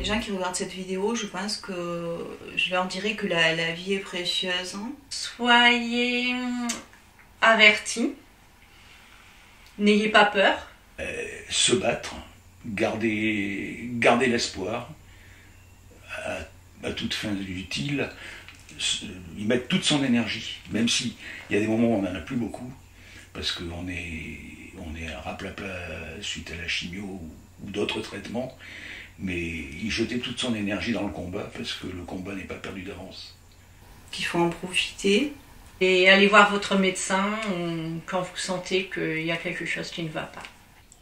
gens qui regardent cette vidéo, je pense que je leur dirais que la vie est précieuse. Soyez avertis, n'ayez pas peur. Se battre, garder l'espoir à toute fin utile, y mettre toute son énergie, même si il y a des moments où on n'en a plus beaucoup, parce qu'on est à raplapla suite à la chimio ou d'autres traitements, mais y jeter toute son énergie dans le combat, parce que le combat n'est pas perdu d'avance. Qu'il faut en profiter. Et allez voir votre médecin quand vous sentez qu'il y a quelque chose qui ne va pas.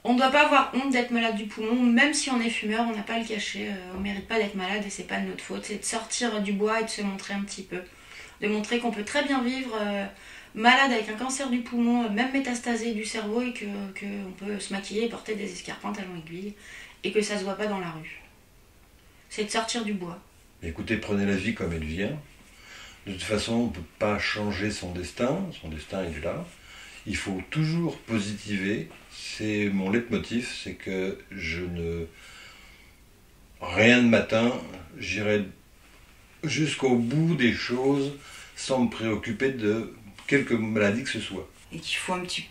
On ne doit pas avoir honte d'être malade du poumon, même si on est fumeur, on n'a pas à le cacher, on ne mérite pas d'être malade et c'est pas de notre faute. C'est de sortir du bois et de se montrer un petit peu. De montrer qu'on peut très bien vivre malade avec un cancer du poumon, même métastasé du cerveau, et qu'on peut se maquiller et porter des escarpins talons aiguilles, et que ça ne se voit pas dans la rue. C'est de sortir du bois. Écoutez, prenez la vie comme elle vient. De toute façon, on ne peut pas changer son destin il est là. Il faut toujours positiver, c'est mon leitmotiv, c'est que rien de matin, j'irai jusqu'au bout des choses sans me préoccuper de quelque maladie que ce soit. Et qu'il faut un petit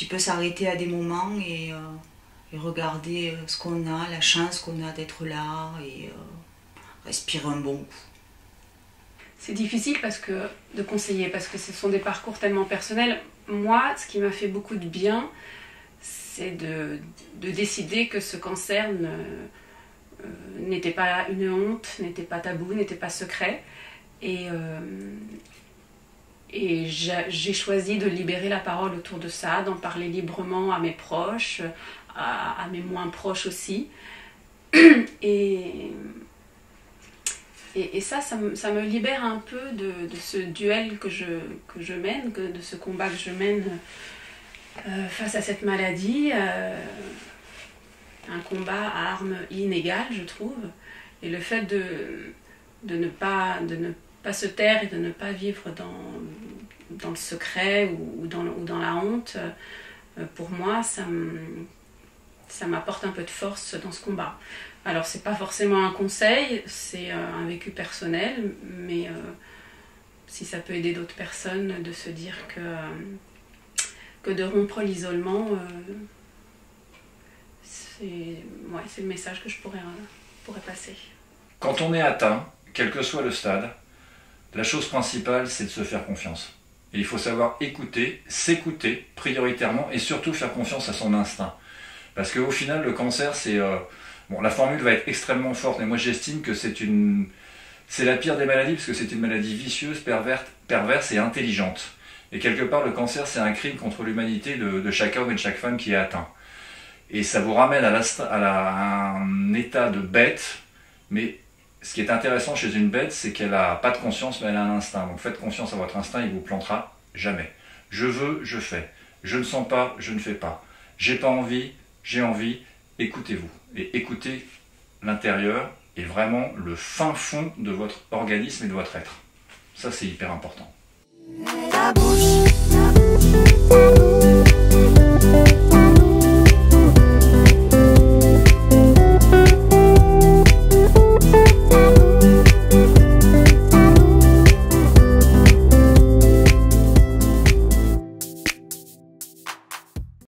peu s'arrêter à des moments et regarder ce qu'on a, la chance qu'on a d'être là et respirer un bon coup. C'est difficile de conseiller parce que ce sont des parcours tellement personnels. Moi, ce qui m'a fait beaucoup de bien, c'est de décider que ce cancer n'était pas une honte, n'était pas tabou, n'était pas secret. Et j'ai choisi de libérer la parole autour de ça, d'en parler librement à mes proches, à mes moins proches aussi. Et ça me libère un peu de ce duel que je mène, de ce combat que je mène face à cette maladie. Un combat à armes inégales, je trouve. Et le fait de ne pas se taire et de ne pas vivre dans le secret ou dans la honte, pour moi, ça m'apporte un peu de force dans ce combat. Alors, c'est pas forcément un conseil, c'est un vécu personnel, mais si ça peut aider d'autres personnes de se dire que de rompre l'isolement, c'est le message que je pourrais passer. Quand on est atteint, quel que soit le stade, la chose principale, c'est de se faire confiance. Et il faut savoir écouter, s'écouter prioritairement et surtout faire confiance à son instinct. Parce qu'au final, le cancer, c'est... Bon, la formule va être extrêmement forte, mais moi j'estime que c'est la pire des maladies, parce que c'est une maladie vicieuse, perverse et intelligente. Et quelque part, le cancer, c'est un crime contre l'humanité de chaque homme et de chaque femme qui est atteint. Et ça vous ramène à un état de bête, mais ce qui est intéressant chez une bête, c'est qu'elle n'a pas de conscience, mais elle a un instinct. Donc faites confiance à votre instinct, il ne vous plantera jamais. Je veux, je fais. Je ne sens pas, je ne fais pas. J'ai pas envie, j'ai envie. Écoutez-vous et écoutez l'intérieur et vraiment le fin fond de votre organisme et de votre être. Ça, c'est hyper important. La bouche.